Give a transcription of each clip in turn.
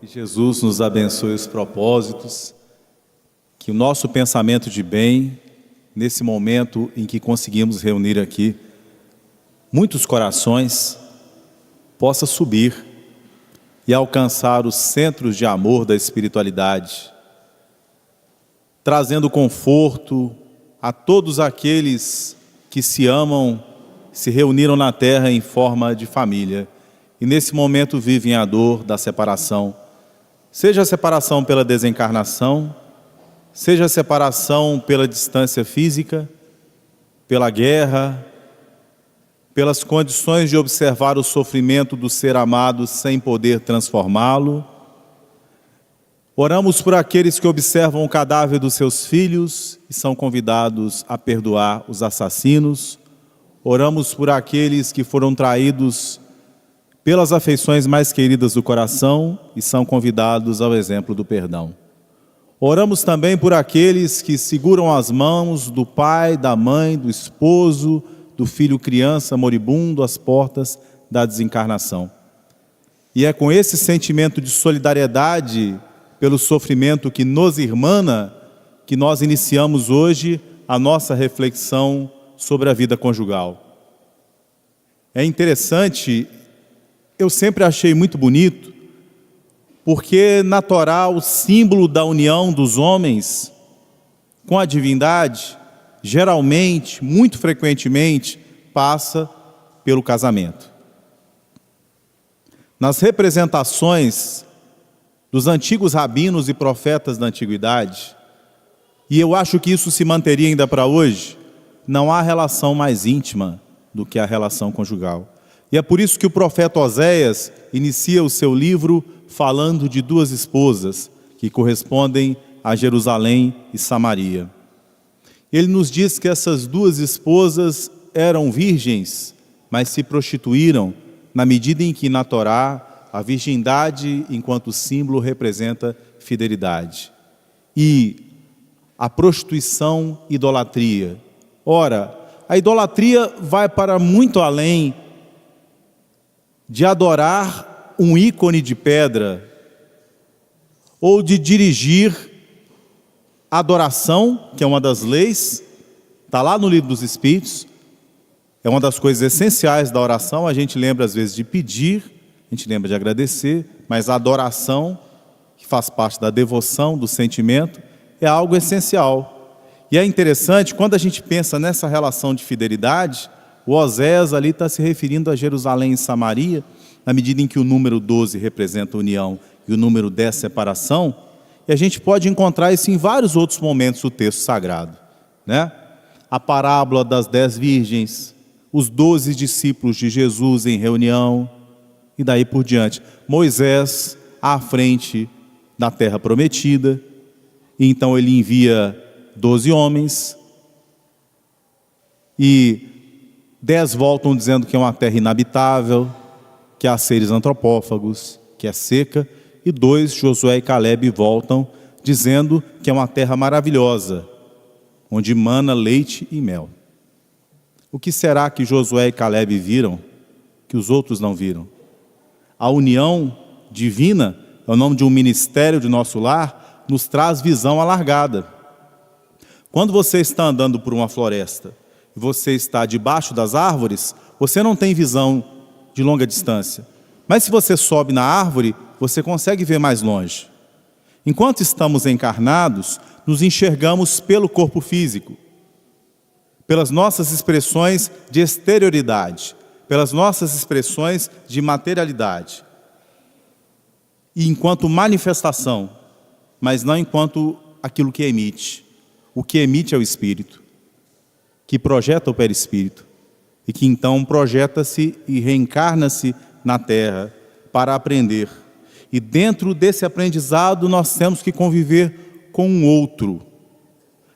Que Jesus nos abençoe os propósitos, que o nosso pensamento de bem, nesse momento em que conseguimos reunir aqui muitos corações, possa subir e alcançar os centros de amor da espiritualidade, trazendo conforto a todos aqueles que se amam, se reuniram na terra em forma de família e nesse momento vivem a dor da separação. Seja a separação pela desencarnação, seja a separação pela distância física, pela guerra, pelas condições de observar o sofrimento do ser amado sem poder transformá-lo. Oramos por aqueles que observam o cadáver dos seus filhos e são convidados a perdoar os assassinos. Oramos por aqueles que foram traídos pelas afeições mais queridas do coração e são convidados ao exemplo do perdão. Oramos também por aqueles que seguram as mãos do pai, da mãe, do esposo, do filho criança moribundo às portas da desencarnação. E é com esse sentimento de solidariedade pelo sofrimento que nos irmana que nós iniciamos hoje a nossa reflexão sobre a vida conjugal. É interessante. Eu sempre achei muito bonito, porque na Torá o símbolo da união dos homens com a divindade, geralmente, muito frequentemente, passa pelo casamento. Nas representações dos antigos rabinos e profetas da antiguidade, e eu acho que isso se manteria ainda para hoje, não há relação mais íntima do que a relação conjugal. E é por isso que o profeta Oséias inicia o seu livro falando de duas esposas que correspondem a Jerusalém e Samaria. Ele nos diz que essas duas esposas eram virgens, mas se prostituíram na medida em que na Torá a virgindade enquanto símbolo representa fidelidade. E a prostituição, idolatria. Ora, a idolatria vai para muito além de adorar um ícone de pedra ou de dirigir a adoração, que é uma das leis, está lá no Livro dos Espíritos, é uma das coisas essenciais da oração. A gente lembra às vezes de pedir, a gente lembra de agradecer, mas a adoração, que faz parte da devoção, do sentimento, é algo essencial. E é interessante, quando a gente pensa nessa relação de fidelidade, o Oséias ali está se referindo a Jerusalém e Samaria, na medida em que o número 12 representa a união e o número 10 separação, e a gente pode encontrar isso em vários outros momentos do texto sagrado, né? A parábola das 10 virgens, os 12 discípulos de Jesus em reunião, e daí por diante. Moisés à frente da terra prometida, e então ele envia 12 homens, e 10 voltam dizendo que é uma terra inabitável, que há seres antropófagos, que é seca, e 2, Josué e Calebe, voltam dizendo que é uma terra maravilhosa, onde mana leite e mel. O que será que Josué e Calebe viram que os outros não viram? A união divina, é o nome de um ministério de nosso lar, nos traz visão alargada. Quando você está andando por uma floresta, você está debaixo das árvores, você não tem visão de longa distância. Mas se você sobe na árvore, você consegue ver mais longe. Enquanto estamos encarnados, nos enxergamos pelo corpo físico, pelas nossas expressões de exterioridade, pelas nossas expressões de materialidade. E enquanto manifestação, mas não enquanto aquilo que emite. O que emite é o Espírito, que projeta o perispírito, e que então projeta-se e reencarna-se na terra para aprender. E dentro desse aprendizado nós temos que conviver com um outro.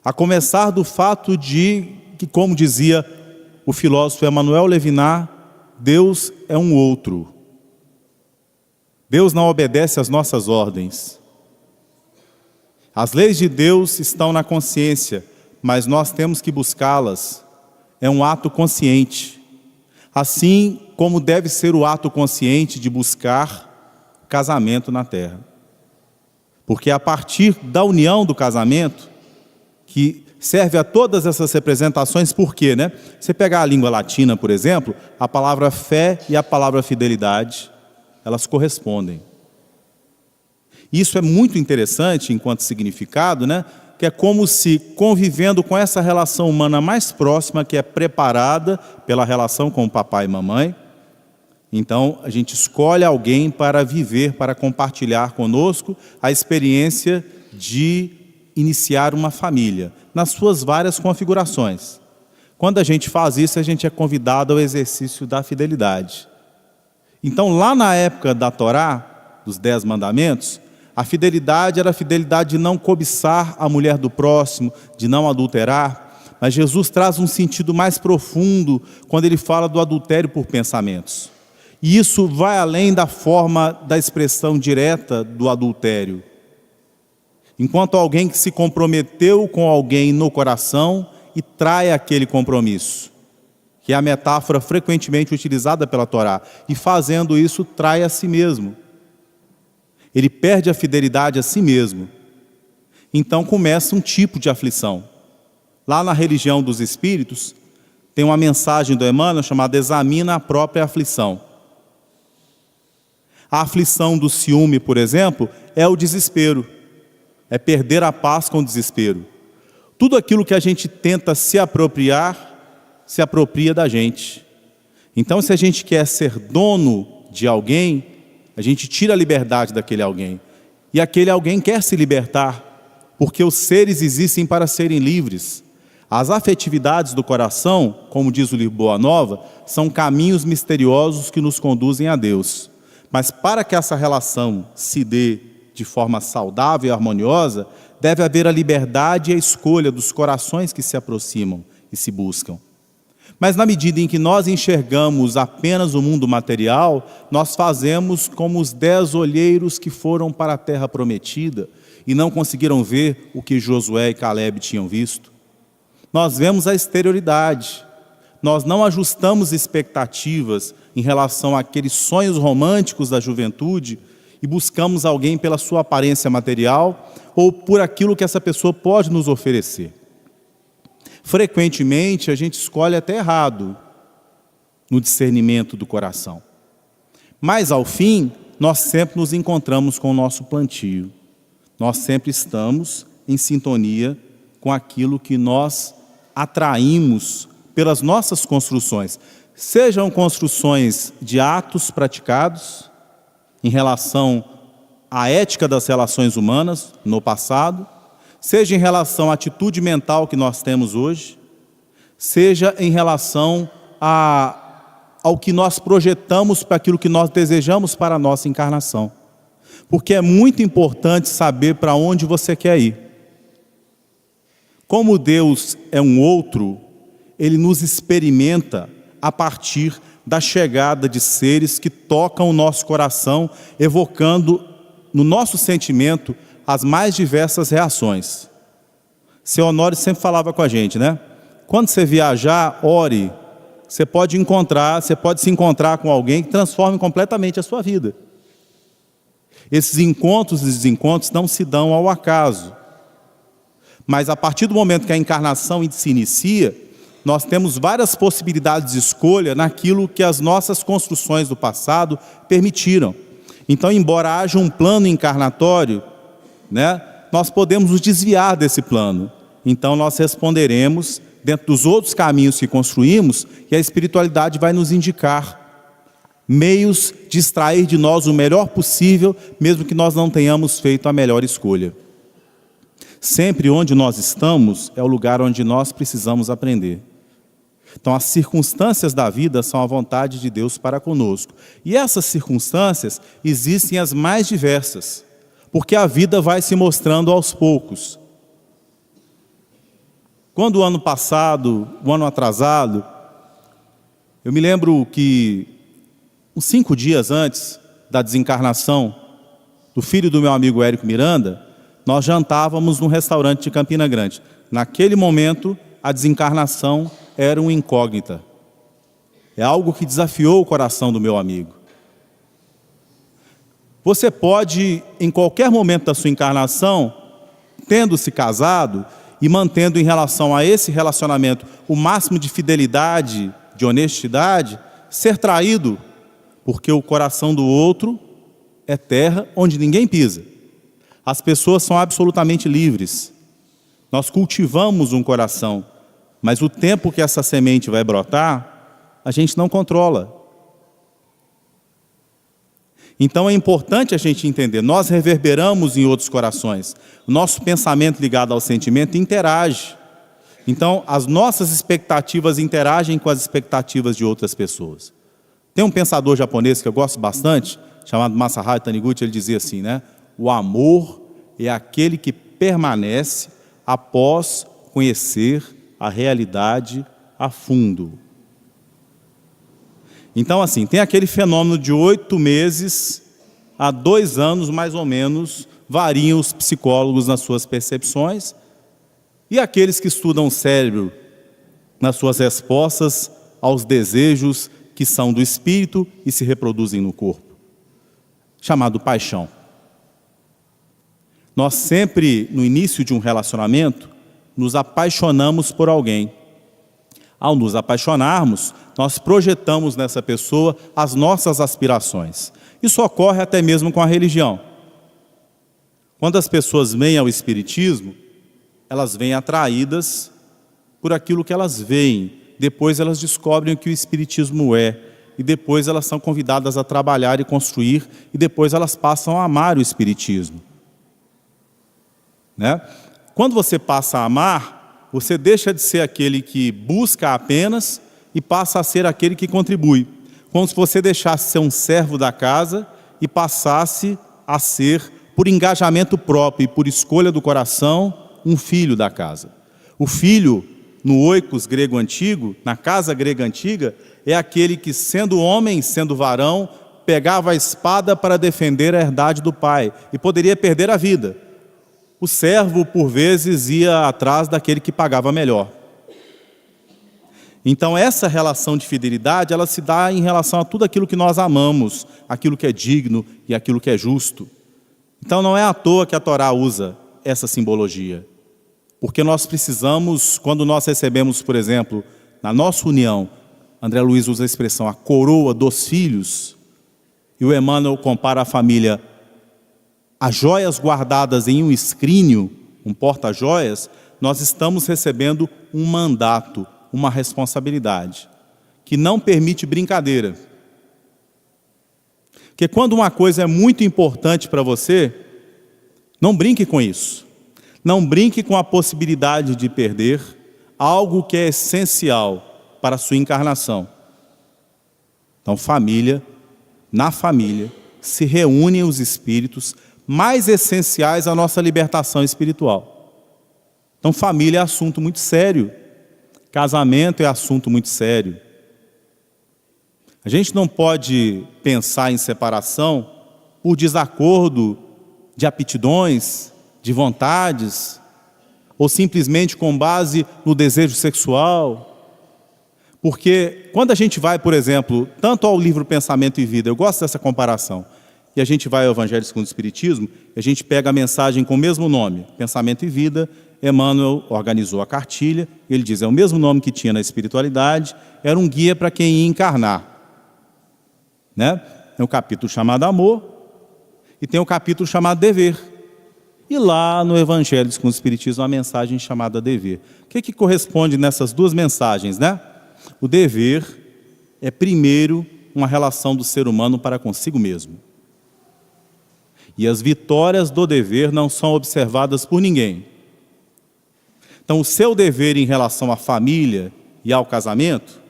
A começar do fato de que, como dizia o filósofo Emmanuel Levinas, Deus é um outro. Deus não obedece às nossas ordens. As leis de Deus estão na consciência, mas nós temos que buscá-las. É um ato consciente. Assim como deve ser o ato consciente de buscar casamento na terra. Porque é a partir da união do casamento, que serve a todas essas representações, por quê, né? Você pegar a língua latina, por exemplo, a palavra fé e a palavra fidelidade, elas correspondem. Isso é muito interessante enquanto significado, né? Que é como se, convivendo com essa relação humana mais próxima, que é preparada pela relação com o papai e mamãe, então a gente escolhe alguém para viver, para compartilhar conosco a experiência de iniciar uma família, nas suas várias configurações. Quando a gente faz isso, a gente é convidado ao exercício da fidelidade. Então, lá na época da Torá, dos 10 mandamentos, a fidelidade era a fidelidade de não cobiçar a mulher do próximo, de não adulterar, mas Jesus traz um sentido mais profundo quando ele fala do adultério por pensamentos. E isso vai além da forma da expressão direta do adultério. Enquanto alguém que se comprometeu com alguém no coração e trai aquele compromisso, que é a metáfora frequentemente utilizada pela Torá, e fazendo isso trai a si mesmo. Ele perde a fidelidade a si mesmo. Então começa um tipo de aflição. Lá na religião dos espíritos, tem uma mensagem do Emmanuel chamada Examina a própria aflição. A aflição do ciúme, por exemplo, é o desespero. É perder a paz com o desespero. Tudo aquilo que a gente tenta se apropriar, se apropria da gente. Então, se a gente quer ser dono de alguém, a gente tira a liberdade daquele alguém. E aquele alguém quer se libertar, porque os seres existem para serem livres. As afetividades do coração, como diz o livro Boa Nova, são caminhos misteriosos que nos conduzem a Deus. Mas para que essa relação se dê de forma saudável e harmoniosa, deve haver a liberdade e a escolha dos corações que se aproximam e se buscam. Mas na medida em que nós enxergamos apenas o mundo material, nós fazemos como os 10 olheiros que foram para a terra prometida e não conseguiram ver o que Josué e Caleb tinham visto. Nós vemos a exterioridade, nós não ajustamos expectativas em relação àqueles sonhos românticos da juventude e buscamos alguém pela sua aparência material ou por aquilo que essa pessoa pode nos oferecer. Frequentemente a gente escolhe até errado no discernimento do coração. Mas ao fim, nós sempre nos encontramos com o nosso plantio. Nós sempre estamos em sintonia com aquilo que nós atraímos pelas nossas construções. Sejam construções de atos praticados, em relação à ética das relações humanas no passado, seja em relação à atitude mental que nós temos hoje, seja em relação ao que nós projetamos para aquilo que nós desejamos para a nossa encarnação. Porque é muito importante saber para onde você quer ir. Como Deus é um outro, Ele nos experimenta a partir da chegada de seres que tocam o nosso coração, evocando no nosso sentimento as mais diversas reações. Seu Honório sempre falava com a gente, né? Quando você viajar, ore. Você pode se encontrar com alguém que transforme completamente a sua vida. Esses encontros e desencontros não se dão ao acaso. Mas a partir do momento que a encarnação se inicia, nós temos várias possibilidades de escolha naquilo que as nossas construções do passado permitiram. Então, embora haja um plano encarnatório, né, nós podemos nos desviar desse plano. Então, nós responderemos dentro dos outros caminhos que construímos, e a espiritualidade vai nos indicar meios de extrair de nós o melhor possível, mesmo que nós não tenhamos feito a melhor escolha. Sempre onde nós estamos é o lugar onde nós precisamos aprender. Então, as circunstâncias da vida são a vontade de Deus para conosco. E essas circunstâncias existem as mais diversas, porque a vida vai se mostrando aos poucos. Quando o ano passado, o ano atrasado, eu me lembro que uns 5 dias antes da desencarnação do filho do meu amigo Érico Miranda, nós jantávamos num restaurante de Campina Grande. Naquele momento, a desencarnação era uma incógnita. É algo que desafiou o coração do meu amigo. Você pode, em qualquer momento da sua encarnação, tendo se casado e mantendo em relação a esse relacionamento o máximo de fidelidade, de honestidade, ser traído, porque o coração do outro é terra onde ninguém pisa. As pessoas são absolutamente livres. Nós cultivamos um coração, mas o tempo que essa semente vai brotar, a gente não controla. Então é importante a gente entender, nós reverberamos em outros corações. O nosso pensamento ligado ao sentimento interage. Então as nossas expectativas interagem com as expectativas de outras pessoas. Tem um pensador japonês que eu gosto bastante, chamado Masaharu Taniguchi, ele dizia assim, né? O amor é aquele que permanece após conhecer a realidade a fundo. Então, assim, tem aquele fenômeno de 8 meses a 2 anos, mais ou menos, variam os psicólogos nas suas percepções, e aqueles que estudam o cérebro nas suas respostas aos desejos que são do espírito e se reproduzem no corpo, chamado paixão. Nós sempre, no início de um relacionamento, nos apaixonamos por alguém. Ao nos apaixonarmos, nós projetamos nessa pessoa as nossas aspirações. Isso ocorre até mesmo com a religião. Quando as pessoas vêm ao espiritismo, elas vêm atraídas por aquilo que elas veem. Depois elas descobrem o que o espiritismo é. E depois elas são convidadas a trabalhar e construir. E depois elas passam a amar o espiritismo. Né? Quando você passa a amar, você deixa de ser aquele que busca apenas e passa a ser aquele que contribui. Como se você deixasse de ser um servo da casa e passasse a ser, por engajamento próprio e por escolha do coração, um filho da casa. O filho, no oikos grego antigo, na casa grega antiga, é aquele que, sendo homem, sendo varão, pegava a espada para defender a herdade do pai e poderia perder a vida. O servo, por vezes, ia atrás daquele que pagava melhor. Então, essa relação de fidelidade, ela se dá em relação a tudo aquilo que nós amamos, aquilo que é digno e aquilo que é justo. Então, não é à toa que a Torá usa essa simbologia. Porque nós precisamos, quando nós recebemos, por exemplo, na nossa união, André Luiz usa a expressão, a coroa dos filhos, e o Emmanuel compara a família as joias guardadas em um escrínio, um porta-joias, nós estamos recebendo um mandato, uma responsabilidade, que não permite brincadeira. Porque quando uma coisa é muito importante para você, não brinque com isso. Não brinque com a possibilidade de perder algo que é essencial para a sua encarnação. Então, na família, se reúnem os espíritos mais essenciais à nossa libertação espiritual. Então, família é assunto muito sério. Casamento é assunto muito sério. A gente não pode pensar em separação por desacordo de aptidões, de vontades, ou simplesmente com base no desejo sexual. Porque quando a gente vai, por exemplo, tanto ao livro Pensamento e Vida, eu gosto dessa comparação, e a gente vai ao Evangelho segundo o Espiritismo, e a gente pega a mensagem com o mesmo nome, Pensamento e Vida, Emmanuel organizou a cartilha, ele diz, é o mesmo nome que tinha na espiritualidade, era um guia para quem ia encarnar. Né? Tem um capítulo chamado Amor, e tem um capítulo chamado Dever. E lá no Evangelho segundo o Espiritismo, a mensagem chamada Dever. O que corresponde nessas duas mensagens, né? O dever é primeiro uma relação do ser humano para consigo mesmo. E as vitórias do dever não são observadas por ninguém. Então, o seu dever em relação à família e ao casamento,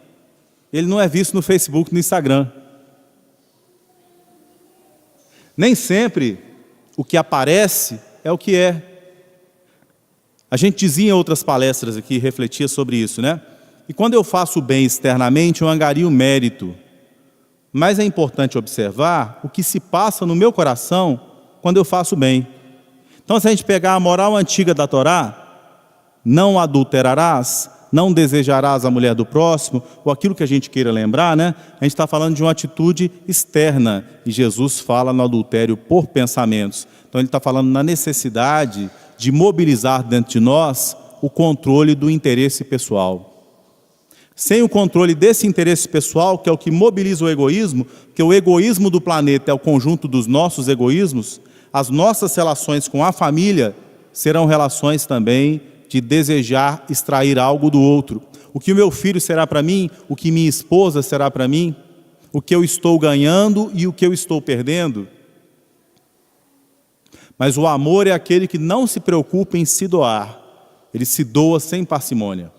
ele não é visto no Facebook, no Instagram. Nem sempre o que aparece é o que é. A gente dizia em outras palestras aqui, refletia sobre isso, né? E quando eu faço o bem externamente, eu angario mérito. Mas é importante observar o que se passa no meu coração quando eu faço bem. Então, se a gente pegar a moral antiga da Torá, não adulterarás, não desejarás a mulher do próximo, ou aquilo que a gente queira lembrar, né? A gente está falando de uma atitude externa, e Jesus fala no adultério por pensamentos. Então ele está falando na necessidade de mobilizar dentro de nós o controle do interesse pessoal. Sem o controle desse interesse pessoal, que é o que mobiliza o egoísmo, que o egoísmo do planeta é o conjunto dos nossos egoísmos, as nossas relações com a família serão relações também de desejar extrair algo do outro. O que o meu filho será para mim, o que minha esposa será para mim, o que eu estou ganhando e o que eu estou perdendo. Mas o amor é aquele que não se preocupa em se doar, ele se doa sem parcimônia.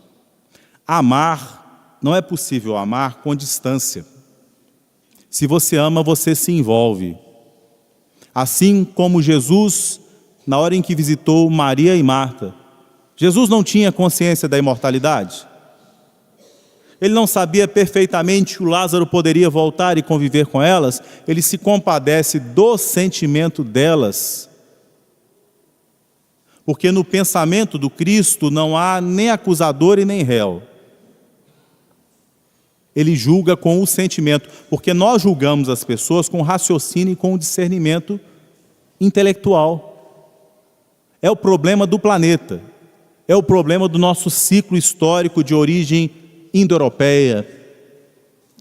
Amar, não é possível amar com distância. Se você ama, você se envolve. Assim como Jesus, na hora em que visitou Maria e Marta, Jesus não tinha consciência da imortalidade? Ele não sabia perfeitamente que o Lázaro poderia voltar e conviver com elas? Ele se compadece do sentimento delas. Porque no pensamento do Cristo não há nem acusador e nem réu. Ele julga com o sentimento, porque nós julgamos as pessoas com raciocínio e com discernimento intelectual. É o problema do planeta. É o problema do nosso ciclo histórico de origem indo-europeia,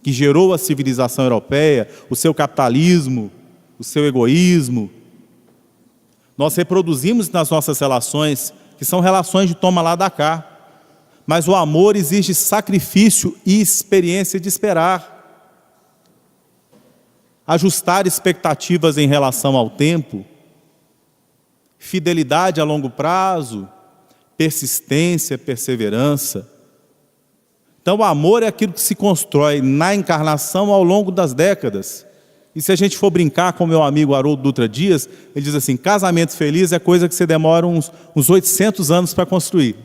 que gerou a civilização europeia, o seu capitalismo, o seu egoísmo. Nós reproduzimos nas nossas relações, que são relações de toma lá da cá. Mas o amor exige sacrifício e experiência de esperar. Ajustar expectativas em relação ao tempo, fidelidade a longo prazo, persistência, perseverança. Então o amor é aquilo que se constrói na encarnação ao longo das décadas. E se a gente for brincar com o meu amigo Haroldo Dutra Dias, ele diz assim, casamento feliz é coisa que você demora uns 800 anos para construir,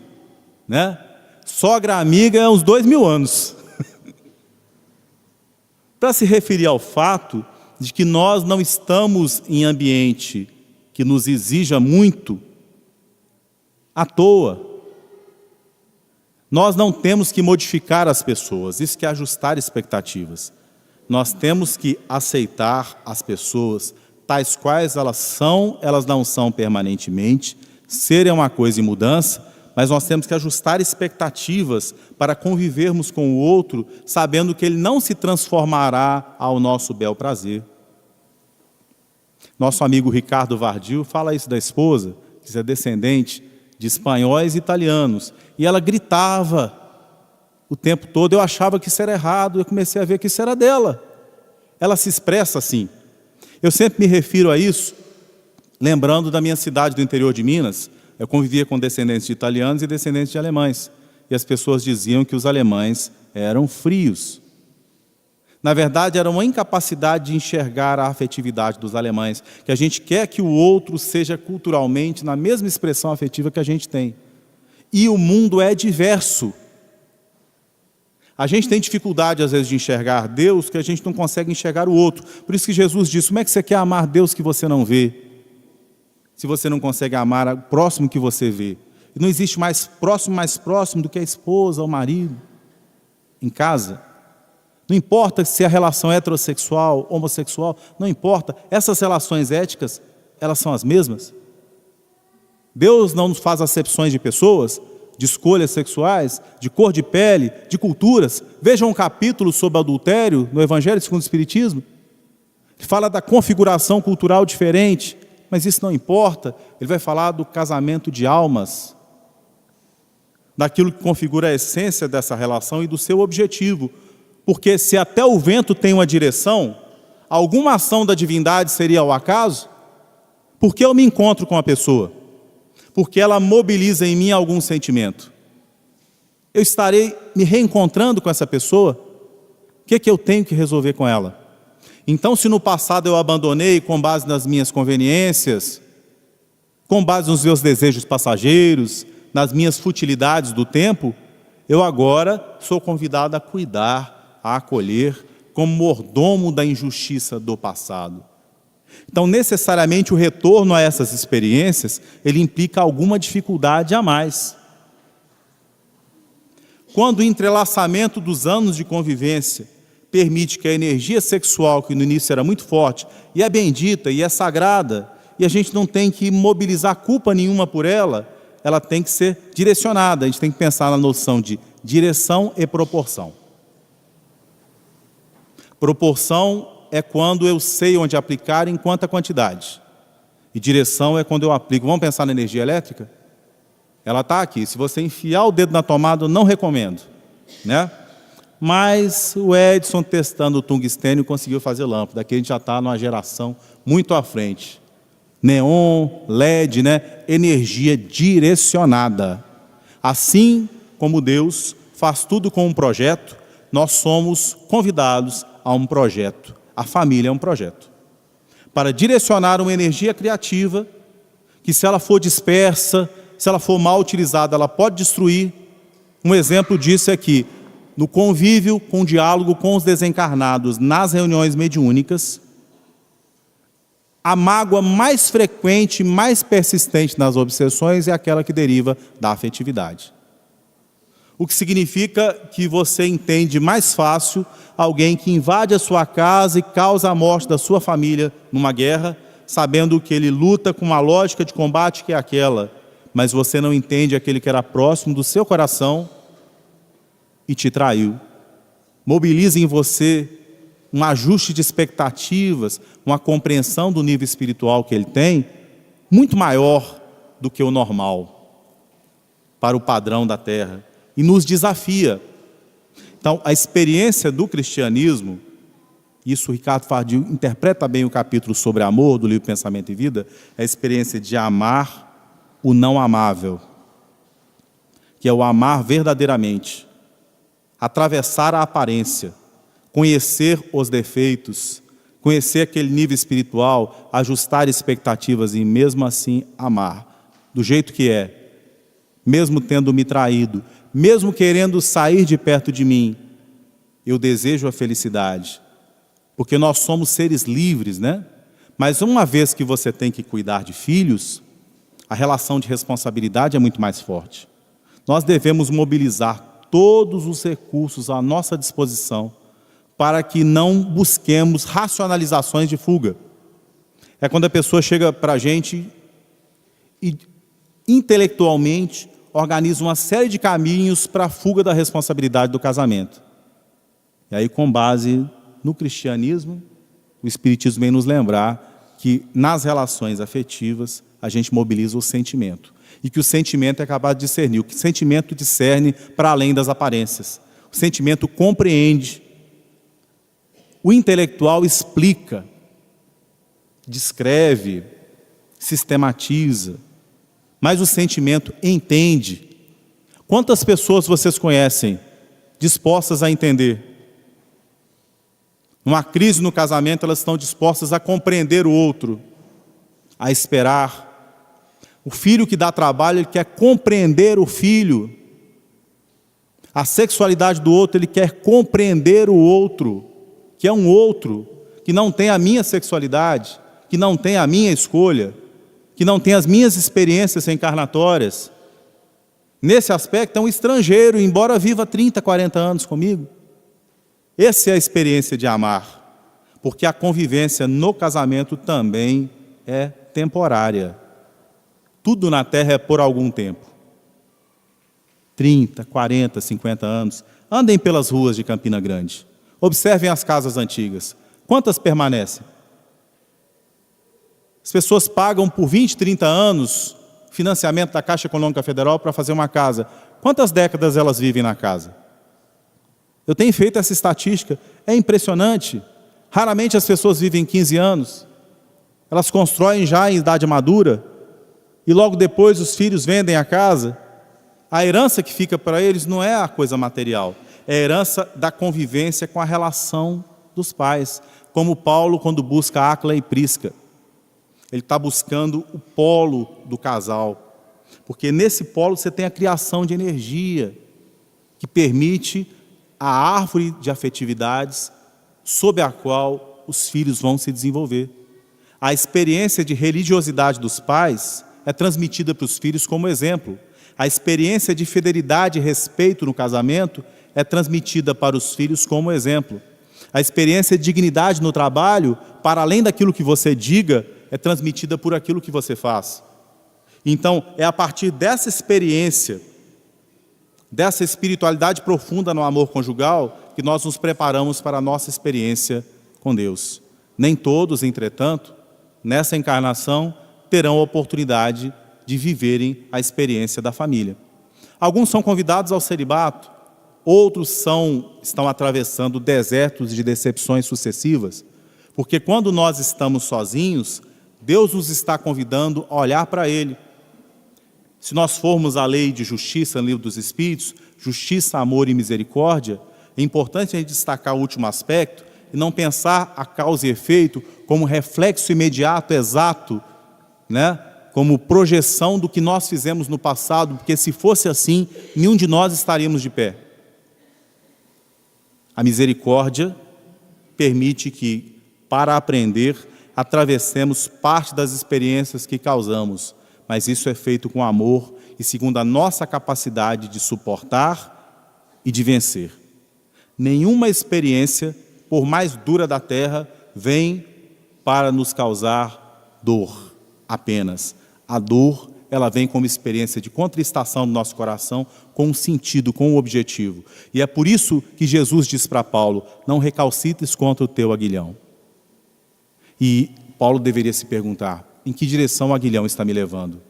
né? Sogra amiga é uns 2000 anos. Para se referir ao fato de que nós não estamos em ambiente que nos exija muito à toa. Nós não temos que modificar as pessoas, isso que é ajustar expectativas. Nós temos que aceitar as pessoas tais quais elas são, elas não são permanentemente. Ser é uma coisa em mudança, mas nós temos que ajustar expectativas para convivermos com o outro, sabendo que ele não se transformará ao nosso bel prazer. Nosso amigo Ricardo Vardil fala isso da esposa, que é descendente de espanhóis e italianos, e ela gritava o tempo todo. Eu achava que isso era errado, eu comecei a ver que isso era dela. Ela se expressa assim. Eu sempre me refiro a isso, lembrando da minha cidade do interior de Minas. Eu convivia com descendentes de italianos e descendentes de alemães, e as pessoas diziam que os alemães eram frios. Na verdade, era uma incapacidade de enxergar a afetividade dos alemães, que a gente quer que o outro seja culturalmente na mesma expressão afetiva que a gente tem. E o mundo é diverso. A gente tem dificuldade, às vezes, de enxergar Deus, que a gente não consegue enxergar o outro. Por isso que Jesus disse, como é que você quer amar Deus que você não vê? Se você não consegue amar o próximo que você vê. E não existe mais próximo do que a esposa ou o marido em casa. Não importa se a relação é heterossexual, homossexual, não importa. Essas relações éticas, elas são as mesmas. Deus não nos faz acepções de pessoas, de escolhas sexuais, de cor de pele, de culturas. Vejam um capítulo sobre adultério no Evangelho segundo o Espiritismo. Ele fala da configuração cultural diferente, mas isso não importa. Ele vai falar do casamento de almas, daquilo que configura a essência dessa relação e do seu objetivo. Porque se até o vento tem uma direção, alguma ação da divindade seria ao acaso? Porque eu me encontro com a pessoa? Porque ela mobiliza em mim algum sentimento. Eu estarei me reencontrando com essa pessoa? O que é que eu tenho que resolver com ela? Então, se no passado eu abandonei com base nas minhas conveniências, com base nos meus desejos passageiros, nas minhas futilidades do tempo, eu agora sou convidado a cuidar, a acolher, como mordomo da injustiça do passado. Então, necessariamente, o retorno a essas experiências, ele implica alguma dificuldade a mais. quando o entrelaçamento dos anos de convivência permite que a energia sexual, que no início era muito forte, e é bendita, e é sagrada, e a gente não tem que mobilizar culpa nenhuma por ela, ela tem que ser direcionada. A gente tem que pensar na noção de direção e proporção. Proporção é quando eu sei onde aplicar em quanta quantidade. E direção é quando eu aplico. Vamos pensar na energia elétrica? Ela está aqui. Se você enfiar o dedo na tomada, eu não recomendo, né? Mas o Edison, testando o tungstênio, conseguiu fazer lâmpada. Aqui a gente já está numa geração muito à frente. Neon, LED, né? Energia direcionada. Assim como Deus faz tudo com um projeto, nós somos convidados a um projeto. A família é um projeto. Para direcionar uma energia criativa, que se ela for dispersa, se ela for mal utilizada, ela pode destruir. Um exemplo disso é que, no convívio, com o diálogo com os desencarnados, nas reuniões mediúnicas, a mágoa mais frequente, mais persistente nas obsessões é aquela que deriva da afetividade. O que significa que você entende mais fácil alguém que invade a sua casa e causa a morte da sua família numa guerra, sabendo que ele luta com uma lógica de combate que é aquela, mas você não entende aquele que era próximo do seu coração e te traiu. Mobiliza em você um ajuste de expectativas, uma compreensão do nível espiritual que ele tem, muito maior do que o normal, para o padrão da terra, e nos desafia. Então, a experiência do cristianismo, isso o Ricardo Fardil interpreta bem o capítulo sobre amor do livro Pensamento e Vida, é a experiência de amar o não amável, que é o amar verdadeiramente, atravessar a aparência, conhecer os defeitos, conhecer aquele nível espiritual, ajustar expectativas e mesmo assim amar, do jeito que é, mesmo tendo me traído, mesmo querendo sair de perto de mim, eu desejo a felicidade, porque nós somos seres livres, né? Mas uma vez que você tem que cuidar de filhos, a relação de responsabilidade é muito mais forte. Nós devemos mobilizar todos os recursos à nossa disposição para que não busquemos racionalizações de fuga. É quando a pessoa chega para a gente e intelectualmente organiza uma série de caminhos para a fuga da responsabilidade do casamento. E aí, com base no cristianismo, o Espiritismo vem nos lembrar que nas relações afetivas a gente mobiliza o sentimento. E que o sentimento é capaz de discernir. O sentimento discerne para além das aparências. O sentimento compreende. O intelectual explica, descreve, sistematiza. Mas o sentimento entende. Quantas pessoas vocês conhecem dispostas a entender? Numa crise no casamento, elas estão dispostas a compreender o outro, a esperar. O filho que dá trabalho, ele quer compreender o filho. A sexualidade do outro, ele quer compreender o outro, que é um outro, que não tem a minha sexualidade, que não tem a minha escolha, que não tem as minhas experiências reencarnatórias. Nesse aspecto, é um estrangeiro, embora viva 30, 40 anos comigo. Essa é a experiência de amar, porque a convivência no casamento também é temporária. Tudo na Terra é por algum tempo. 30, 40, 50 anos. Andem pelas ruas de Campina Grande. Observem as casas antigas. Quantas permanecem? As pessoas pagam por 20, 30 anos financiamento da Caixa Econômica Federal para fazer uma casa. Quantas décadas elas vivem na casa? Eu tenho feito essa estatística, é impressionante. Raramente as pessoas vivem 15 anos. Elas constroem já em idade madura e logo depois os filhos vendem a casa. A herança que fica para eles não é a coisa material, é a herança da convivência com a relação dos pais. Como Paulo, quando busca Áquila e Prisca. Ele está buscando o polo do casal, porque nesse polo você tem a criação de energia, que permite a árvore de afetividades sob a qual os filhos vão se desenvolver. A experiência de religiosidade dos pais é transmitida para os filhos como exemplo, A experiência de fidelidade e respeito no casamento é transmitida para os filhos como exemplo. A experiência de dignidade no trabalho, para além daquilo que você diga, é transmitida por aquilo que você faz. Então, é a partir dessa experiência, dessa espiritualidade profunda no amor conjugal, que nós nos preparamos para a nossa experiência com Deus. Nem todos, entretanto, nessa encarnação, terão a oportunidade de viverem a experiência da família. Alguns são convidados ao celibato, outros estão atravessando desertos de decepções sucessivas, porque quando nós estamos sozinhos, Deus nos está convidando a olhar para Ele. Se nós formos à lei de justiça, no livro dos Espíritos, justiça, amor e misericórdia, é importante a gente destacar o último aspecto e não pensar a causa e efeito como reflexo imediato, exato, né? Como projeção do que nós fizemos no passado, porque se fosse assim, nenhum de nós estaríamos de pé. A misericórdia permite que, para aprender, atravessemos parte das experiências que causamos, mas isso é feito com amor e segundo a nossa capacidade de suportar e de vencer. Nenhuma experiência, por mais dura da terra, vem para nos causar dor apenas. A dor, ela vem como experiência de contristação no nosso coração, com um sentido, com um objetivo. E é por isso que Jesus diz para Paulo, não recalcitres contra o teu aguilhão. E Paulo deveria se perguntar, em que direção o aguilhão está me levando?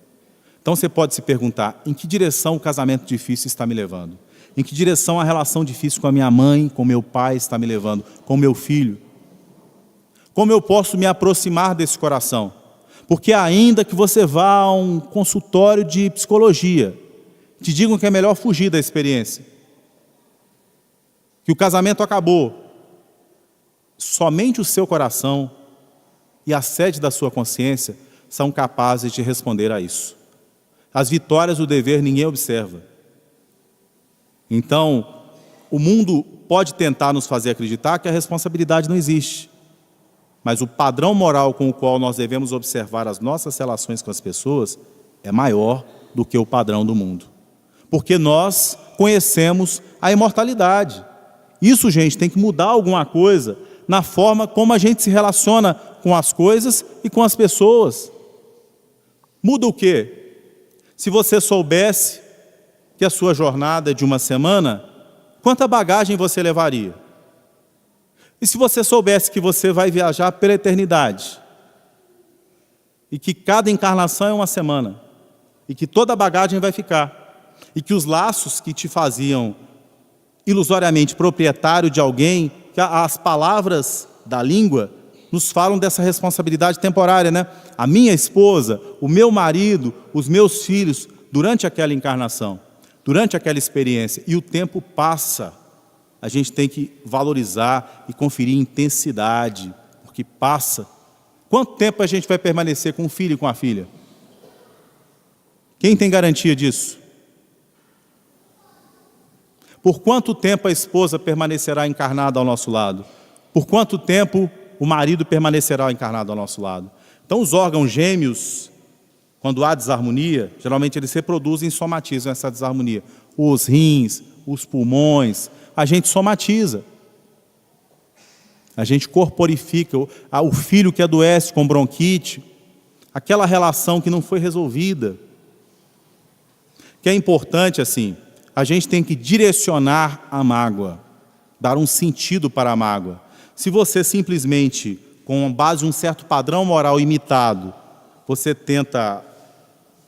Então você pode se perguntar, em que direção o casamento difícil está me levando? Em que direção a relação difícil com a minha mãe, com meu pai está me levando? Com meu filho? Como eu posso me aproximar desse coração? Porque ainda que você vá a um consultório de psicologia, te digam que é melhor fugir da experiência, que o casamento acabou, somente o seu coração e a sede da sua consciência são capazes de responder a isso. As vitórias do dever ninguém observa. Então, o mundo pode tentar nos fazer acreditar que a responsabilidade não existe. Mas o padrão moral com o qual nós devemos observar as nossas relações com as pessoas é maior do que o padrão do mundo. Porque nós conhecemos a imortalidade. Isso, gente, tem que mudar alguma coisa na forma como a gente se relaciona com as coisas e com as pessoas. Muda o quê? Se você soubesse que a sua jornada é de uma semana, quanta bagagem você levaria? E se você soubesse que você vai viajar pela eternidade, e que cada encarnação é uma semana, e que toda a bagagem vai ficar, e que os laços que te faziam ilusoriamente proprietário de alguém, que as palavras da língua nos falam dessa responsabilidade temporária, né? A minha esposa, o meu marido, os meus filhos, durante aquela encarnação, durante aquela experiência, e o tempo passa. A gente tem que valorizar e conferir intensidade, porque passa. Quanto tempo a gente vai permanecer com o filho e com a filha? Quem tem garantia disso? Por quanto tempo a esposa permanecerá encarnada ao nosso lado? Por quanto tempo o marido permanecerá encarnado ao nosso lado? Então os órgãos gêmeos, quando há desarmonia, geralmente eles reproduzem e somatizam essa desarmonia. Os rins, os pulmões, a gente somatiza. A gente corporifica o filho que adoece com bronquite, aquela relação que não foi resolvida. Que é importante assim, a gente tem que direcionar a mágoa, dar um sentido para a mágoa. Se você simplesmente, com base em um certo padrão moral imitado, você tenta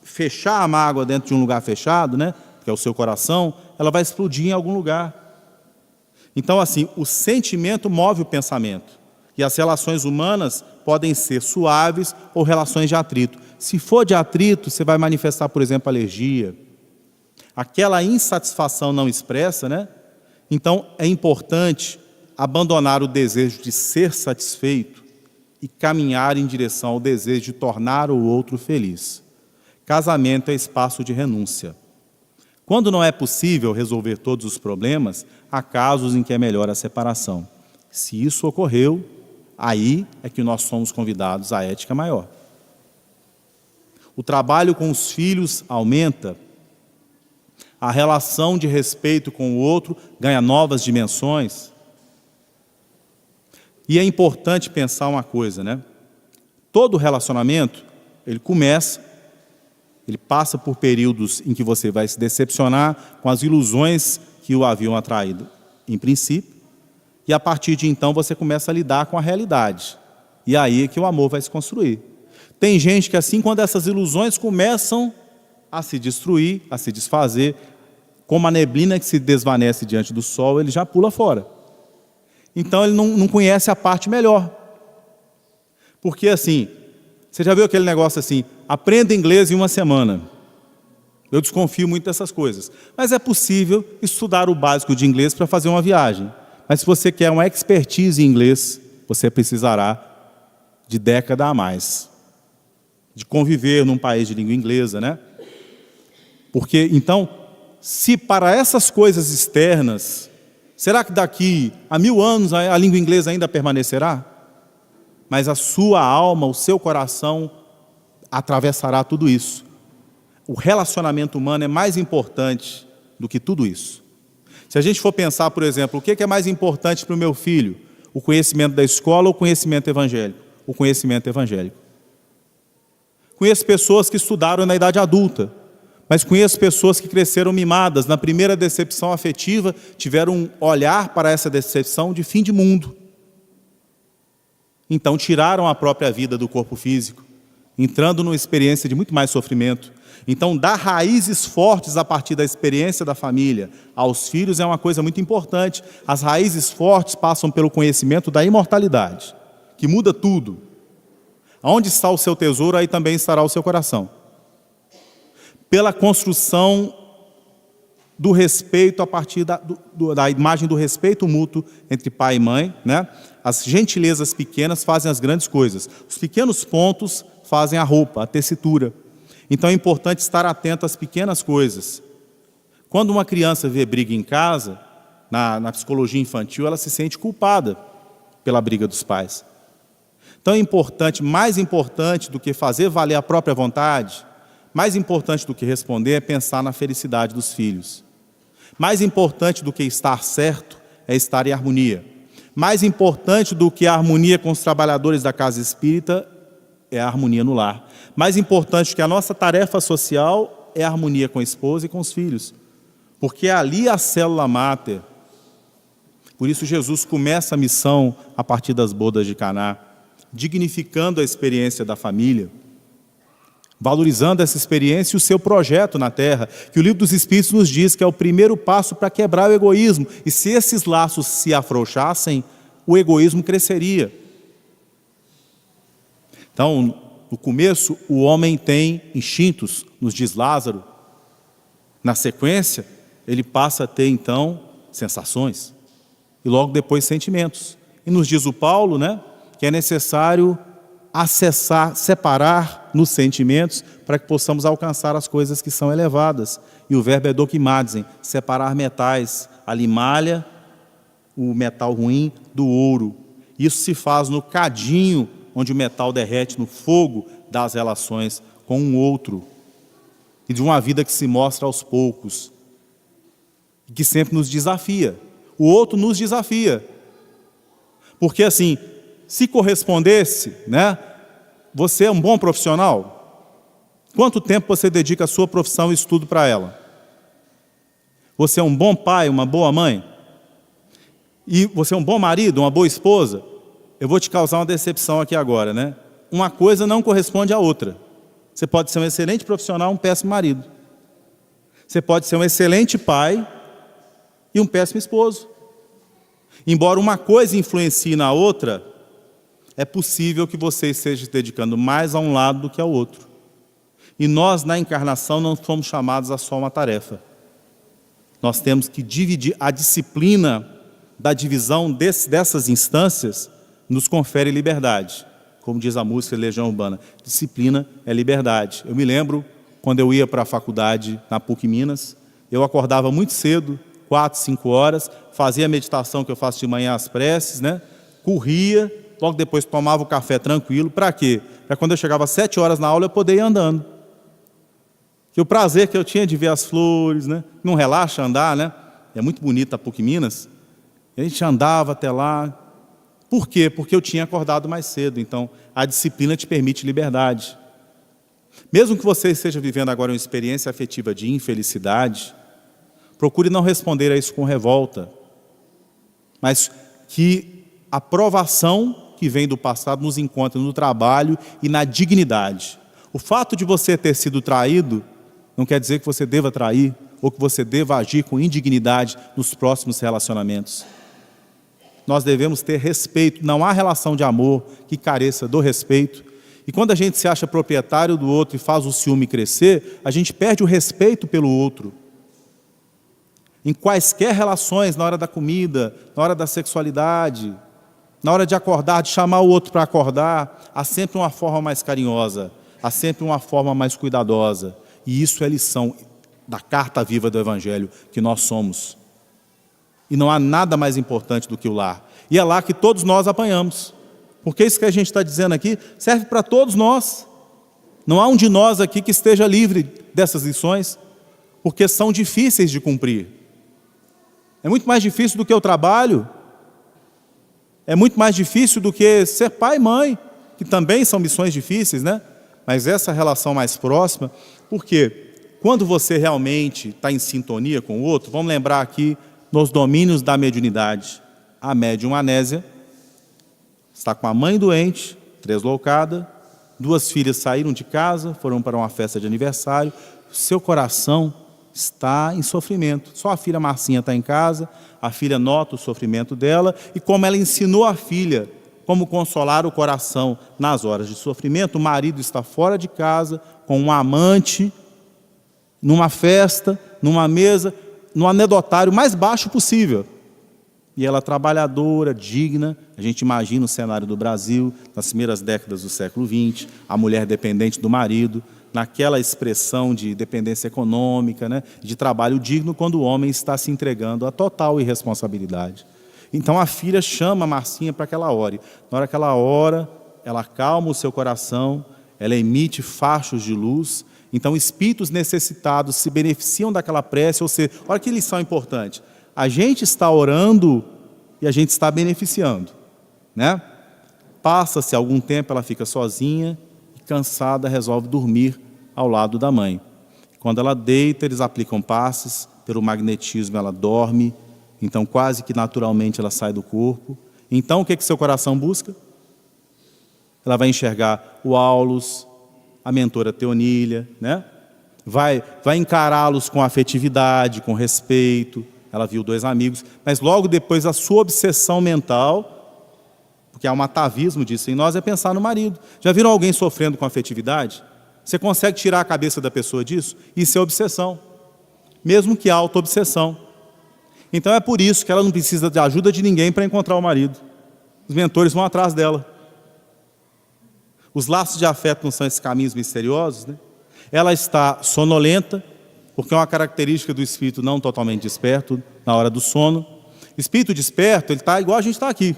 fechar a mágoa dentro de um lugar fechado, né, que é o seu coração, ela vai explodir em algum lugar. Então, assim, o sentimento move o pensamento. E as relações humanas podem ser suaves ou relações de atrito. Se for de atrito, você vai manifestar, por exemplo, alergia. Aquela insatisfação não expressa, né? Então, é importante abandonar o desejo de ser satisfeito e caminhar em direção ao desejo de tornar o outro feliz. Casamento é espaço de renúncia. Quando não é possível resolver todos os problemas, há casos em que é melhor a separação. Se isso ocorreu, aí é que nós somos convidados à ética maior. O trabalho com os filhos aumenta A relação de respeito com o outro ganha novas dimensões. E é importante pensar uma coisa, né? Todo relacionamento, ele começa, ele passa por períodos em que você vai se decepcionar com as ilusões que o haviam atraído, em princípio, e a partir de então você começa a lidar com a realidade. E aí é que o amor vai se construir. Tem gente que assim, quando essas ilusões começam a se destruir, a se desfazer, como a neblina que se desvanece diante do sol, ele já pula fora. Então ele não conhece a parte melhor. Porque assim, você já viu aquele negócio assim, aprenda inglês em uma semana. Eu desconfio muito dessas coisas. Mas é possível estudar o básico de inglês para fazer uma viagem. Mas se você quer uma expertise em inglês, você precisará de década a mais. De conviver num país de língua inglesa, né? Porque, então, se para essas coisas externas, será que daqui a 1000 anos a língua inglesa ainda permanecerá? Mas a sua alma, o seu coração atravessará tudo isso. O relacionamento humano é mais importante do que tudo isso. Se a gente for pensar, por exemplo, o que é mais importante para o meu filho? O conhecimento da escola ou o conhecimento evangélico? O conhecimento evangélico. Conheço pessoas que estudaram na idade adulta, mas conheço pessoas que cresceram mimadas. Na primeira decepção afetiva, tiveram um olhar para essa decepção de fim de mundo. Então tiraram a própria vida do corpo físico, entrando numa experiência de muito mais sofrimento. Então dar raízes fortes a partir da experiência da família aos filhos é uma coisa muito importante. As raízes fortes passam pelo conhecimento da imortalidade, que muda tudo. Onde está o seu tesouro, aí também estará o seu coração. Pela construção do respeito a partir da imagem do respeito mútuo entre pai e mãe, né? As gentilezas pequenas fazem as grandes coisas. Os pequenos pontos fazem a roupa, a tessitura. Então é importante estar atento às pequenas coisas. Quando uma criança vê briga em casa, na psicologia infantil, ela se sente culpada pela briga dos pais. Então é importante, mais importante do que fazer valer a própria vontade, mais importante do que responder é pensar na felicidade dos filhos. Mais importante do que estar certo é estar em harmonia. Mais importante do que a harmonia com os trabalhadores da casa espírita é a harmonia no lar. Mais importante que a nossa tarefa social é a harmonia com a esposa e com os filhos. Porque é ali a célula máter. Por isso Jesus começa a missão a partir das bodas de Caná, dignificando a experiência da família, valorizando essa experiência e o seu projeto na terra, que o Livro dos Espíritos nos diz que é o primeiro passo para quebrar o egoísmo. E se esses laços se afrouxassem, o egoísmo cresceria. Então, no começo, o homem tem instintos, nos diz Lázaro. Na sequência, ele passa a ter, então, sensações. E logo depois, sentimentos. E nos diz o Paulo, né, que é necessário acessar, separar nos sentimentos para que possamos alcançar as coisas que são elevadas. E o verbo é dokimatzen, separar metais, a limalha, o metal ruim do ouro. Isso se faz no cadinho, onde o metal derrete no fogo das relações com um outro. E de uma vida que se mostra aos poucos. E que sempre nos desafia. O outro nos desafia. Porque assim, se correspondesse, né? Você é um bom profissional? Quanto tempo você dedica à sua profissão e estudo para ela? Você é um bom pai, uma boa mãe? E você é um bom marido, uma boa esposa? Eu vou te causar uma decepção aqui agora, né? Uma coisa não corresponde à outra. Você pode ser um excelente profissional, um péssimo marido. Você pode ser um excelente pai e um péssimo esposo. Embora uma coisa influencie na outra, é possível que você esteja se dedicando mais a um lado do que ao outro. E nós, na encarnação, não fomos chamados a só uma tarefa. Nós temos que dividir. A disciplina da divisão dessas instâncias nos confere liberdade. Como diz a música Legião Urbana, disciplina é liberdade. Eu me lembro, quando eu ia para a faculdade na PUC Minas, eu acordava muito cedo, 4, 5 horas, fazia a meditação que eu faço de manhã, as preces, né? Corria, logo depois tomava o café tranquilo. Para quê? Para quando eu chegava às 7 horas na aula eu poder ir andando. Que o prazer que eu tinha de ver as flores, né? Não relaxa andar, né? É muito bonita a PUC Minas. A gente andava até lá. Por quê? Porque eu tinha acordado mais cedo. Então, a disciplina te permite liberdade. Mesmo que você esteja vivendo agora uma experiência afetiva de infelicidade, procure não responder a isso com revolta, mas que a provação que vem do passado nos encontre no trabalho e na dignidade. O fato de você ter sido traído não quer dizer que você deva trair ou que você deva agir com indignidade nos próximos relacionamentos. Nós devemos ter respeito. Não há relação de amor que careça do respeito. E quando a gente se acha proprietário do outro e faz o ciúme crescer, a gente perde o respeito pelo outro. Em quaisquer relações, na hora da comida, na hora da sexualidade, na hora de acordar, de chamar o outro para acordar, há sempre uma forma mais carinhosa, há sempre uma forma mais cuidadosa. E isso é lição da carta viva do Evangelho que nós somos. E não há nada mais importante do que o lar. E é lá que todos nós apanhamos. Porque isso que a gente está dizendo aqui serve para todos nós. Não há um de nós aqui que esteja livre dessas lições, porque são difíceis de cumprir. É muito mais difícil do que o trabalho. É muito mais difícil do que ser pai e mãe, que também são missões difíceis, né? Mas essa relação mais próxima, porque quando você realmente está em sintonia com o outro, vamos lembrar aqui nos domínios da mediunidade. A médium Anésia está com a mãe doente, deslocada, 2 filhas saíram de casa, foram para uma festa de aniversário, seu coração está em sofrimento. Só a filha Marcinha está em casa, a filha nota o sofrimento dela, e como ela ensinou a filha como consolar o coração nas horas de sofrimento, o marido está fora de casa, com um amante, numa festa, numa mesa, no anedotário mais baixo possível. E ela trabalhadora, digna, a gente imagina o cenário do Brasil, nas primeiras décadas do século XX, a mulher dependente do marido, naquela expressão de dependência econômica, né, de trabalho digno, quando o homem está se entregando à total irresponsabilidade. Então a filha chama a Marcinha para que ela ore. Na hora que ela ora, ela acalma o seu coração, ela emite fachos de luz. Então espíritos necessitados se beneficiam daquela prece, ou seja, olha que lição importante. A gente está orando e a gente está beneficiando, né? Passa-se algum tempo, ela fica sozinha e cansada, resolve dormir ao lado da mãe. Quando ela deita, eles aplicam passes, pelo magnetismo ela dorme, então quase que naturalmente ela sai do corpo. Então o que seu coração busca? Ela vai enxergar o Aulus, a mentora Teonília, né? Vai encará-los com afetividade, com respeito. Ela viu 2 amigos, mas logo depois a sua obsessão mental, porque há um atavismo disso em nós, é pensar no marido. Já viram alguém sofrendo com afetividade? Você consegue tirar a cabeça da pessoa disso? Isso é obsessão, mesmo que auto-obsessão. Então é por isso que ela não precisa de ajuda de ninguém para encontrar o marido. Os mentores vão atrás dela. Os laços de afeto não são esses caminhos misteriosos, né? Ela está sonolenta, porque é uma característica do espírito não totalmente desperto na hora do sono. Espírito desperto, ele está igual a gente está aqui.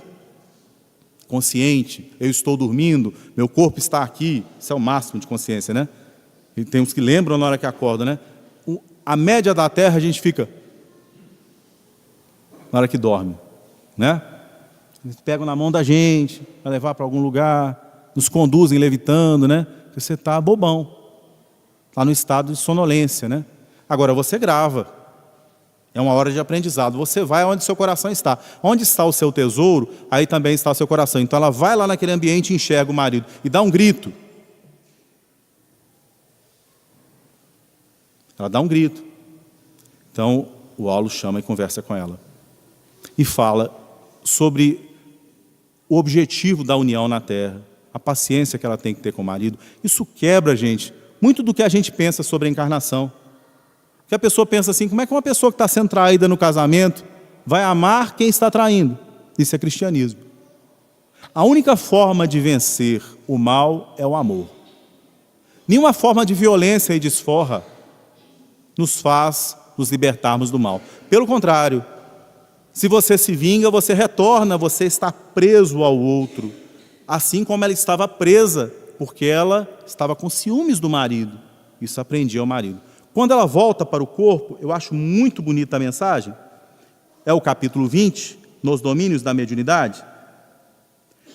Consciente, eu estou dormindo, meu corpo está aqui. Isso é o máximo de consciência, né? E tem uns que lembram na hora que acordam, né? A média da Terra a gente fica na hora que dorme, né? Eles pegam na mão da gente, para levar para algum lugar, nos conduzem levitando, né? Porque você está bobão, está no estado de sonolência, né? Agora você grava, é uma hora de aprendizado, você vai onde seu coração está. Onde está o seu tesouro, aí também está o seu coração. Então ela vai lá naquele ambiente e enxerga o marido, e dá um grito. Ela dá um grito. Então o Aulus chama e conversa com ela. E fala sobre o objetivo da união na Terra, a paciência que ela tem que ter com o marido. Isso quebra, gente, muito do que a gente pensa sobre a encarnação. Que a pessoa pensa assim, como é que uma pessoa que está sendo traída no casamento vai amar quem está traindo? Isso é cristianismo. A única forma de vencer o mal é o amor. Nenhuma forma de violência e desforra nos faz nos libertarmos do mal. Pelo contrário, se você se vinga, você retorna, você está preso ao outro. Assim como ela estava presa, porque ela estava com ciúmes do marido. Isso aprendia ao marido. Quando ela volta para o corpo, eu acho muito bonita a mensagem, é o capítulo 20, nos domínios da mediunidade.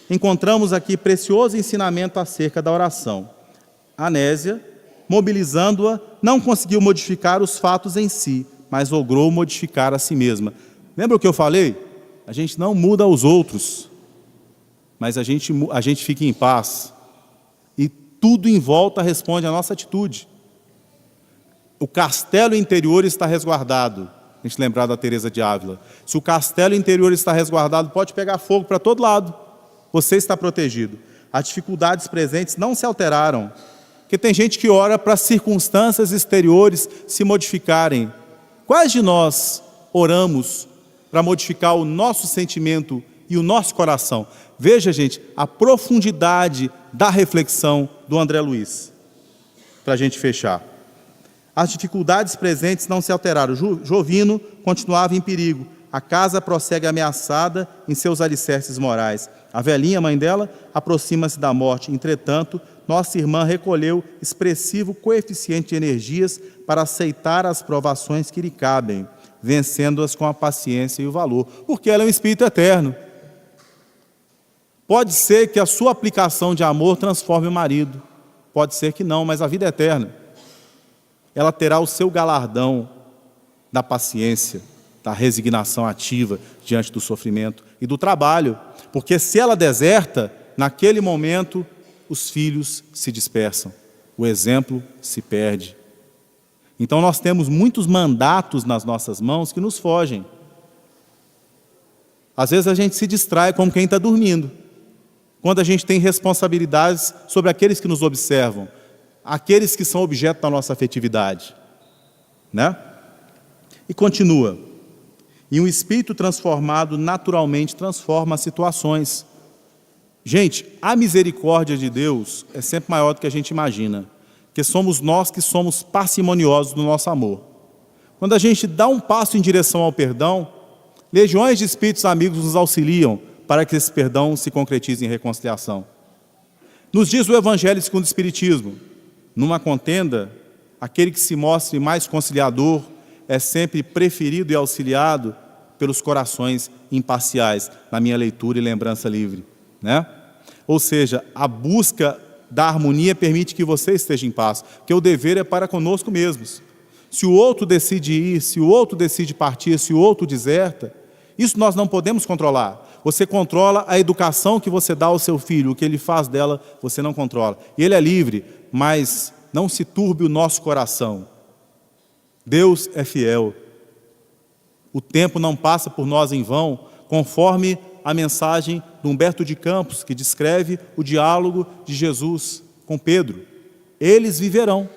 Encontramos aqui precioso ensinamento acerca da oração. Anésia, mobilizando-a, não conseguiu modificar os fatos em si, mas logrou modificar a si mesma. Lembra o que eu falei? A gente não muda os outros, mas a gente fica em paz. E tudo em volta responde à nossa atitude. O castelo interior está resguardado. A gente lembrar da Teresa de Ávila. Se o castelo interior está resguardado, pode pegar fogo para todo lado. Você está protegido. As dificuldades presentes não se alteraram. Porque tem gente que ora para as circunstâncias exteriores se modificarem. Quais de nós oramos para modificar o nosso sentimento e o nosso coração? Veja, gente, a profundidade da reflexão do André Luiz. Para a gente fechar. As dificuldades presentes não se alteraram. Jovino continuava em perigo. A casa prossegue ameaçada em seus alicerces morais. A velhinha, mãe dela, aproxima-se da morte. Entretanto, nossa irmã recolheu expressivo coeficiente de energias para aceitar as provações que lhe cabem, vencendo-as com a paciência e o valor, porque ela é um espírito eterno. Pode ser que a sua aplicação de amor transforme o marido. Pode ser que não, mas a vida é eterna. Ela terá o seu galardão da paciência, da resignação ativa diante do sofrimento e do trabalho. Porque se ela deserta, naquele momento, os filhos se dispersam, o exemplo se perde. Então nós temos muitos mandatos nas nossas mãos que nos fogem. Às vezes a gente se distrai como quem está dormindo, quando a gente tem responsabilidades sobre aqueles que nos observam, aqueles que são objeto da nossa afetividade, né? E continua. E um espírito transformado naturalmente transforma as situações. Gente, a misericórdia de Deus é sempre maior do que a gente imagina, porque somos nós que somos parcimoniosos no nosso amor. Quando a gente dá um passo em direção ao perdão, legiões de espíritos amigos nos auxiliam para que esse perdão se concretize em reconciliação. Nos diz o Evangelho segundo o Espiritismo, numa contenda, aquele que se mostre mais conciliador é sempre preferido e auxiliado pelos corações imparciais, na minha leitura e lembrança livre, né? Ou seja, a busca da harmonia permite que você esteja em paz, porque o dever é para conosco mesmos. Se o outro decide ir, se o outro decide partir, se o outro deserta, isso nós não podemos controlar. Você controla a educação que você dá ao seu filho, o que ele faz dela, você não controla. E ele é livre, mas não se turbe o nosso coração. Deus é fiel. O tempo não passa por nós em vão, conforme a mensagem de Humberto de Campos, que descreve o diálogo de Jesus com Pedro. Eles viverão.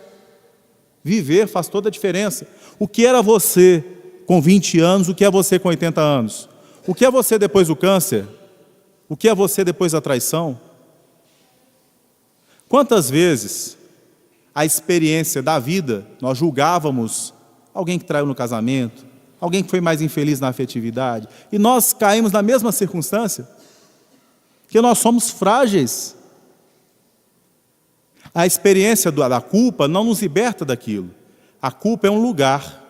Viver faz toda a diferença. O que era você com 20 anos, o que é você com 80 anos? O que é você depois do câncer? O que é você depois da traição? Quantas vezes a experiência da vida, nós julgávamos alguém que traiu no casamento, alguém que foi mais infeliz na afetividade, e nós caímos na mesma circunstância, que nós somos frágeis. A experiência da culpa não nos liberta daquilo. A culpa é um lugar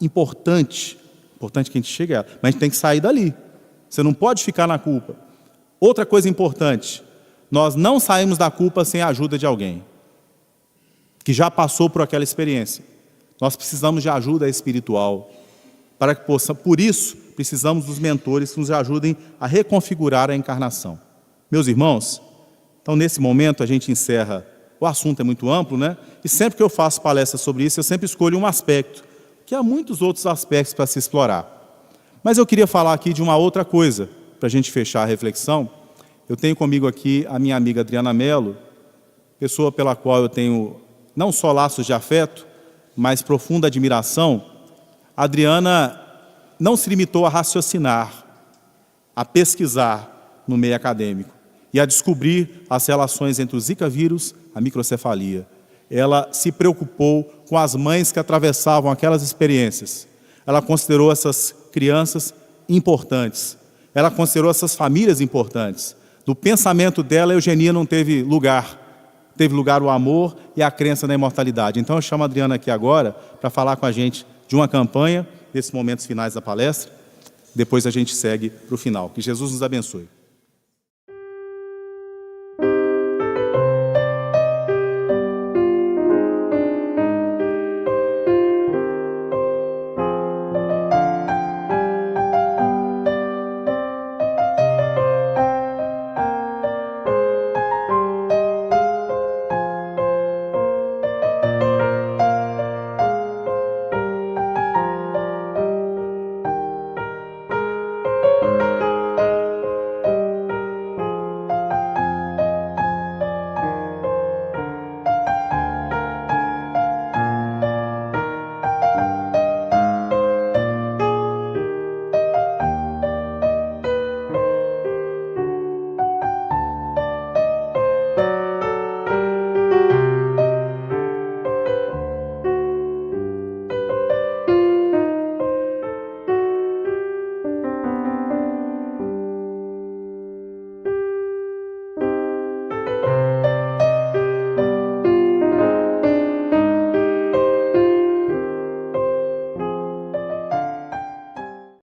importante que a gente chegue a ela, mas a gente tem que sair dali. Você não pode ficar na culpa. Outra coisa importante, nós não saímos da culpa sem a ajuda de alguém que já passou por aquela experiência. Nós precisamos de ajuda espiritual, para que possamos, por isso, precisamos dos mentores que nos ajudem a reconfigurar a encarnação. Meus irmãos, então nesse momento a gente encerra, o assunto é muito amplo, né? E sempre que eu faço palestra sobre isso, eu sempre escolho um aspecto, que há muitos outros aspectos para se explorar. Mas eu queria falar aqui de uma outra coisa, para a gente fechar a reflexão. Eu tenho comigo aqui a minha amiga Adriana Mello, pessoa pela qual eu tenho não só laços de afeto, mas profunda admiração. A Adriana não se limitou a raciocinar, a pesquisar no meio acadêmico e a descobrir as relações entre o Zika vírus e a microcefalia. Ela se preocupou com as mães que atravessavam aquelas experiências. Ela considerou essas crianças importantes. Ela considerou essas famílias importantes. No pensamento dela, a eugenia não teve lugar. teve lugar o amor e a crença na imortalidade. Então eu chamo a Adriana aqui agora para falar com a gente de uma campanha, nesses momentos finais da palestra. Depois a gente segue para o final. Que Jesus nos abençoe.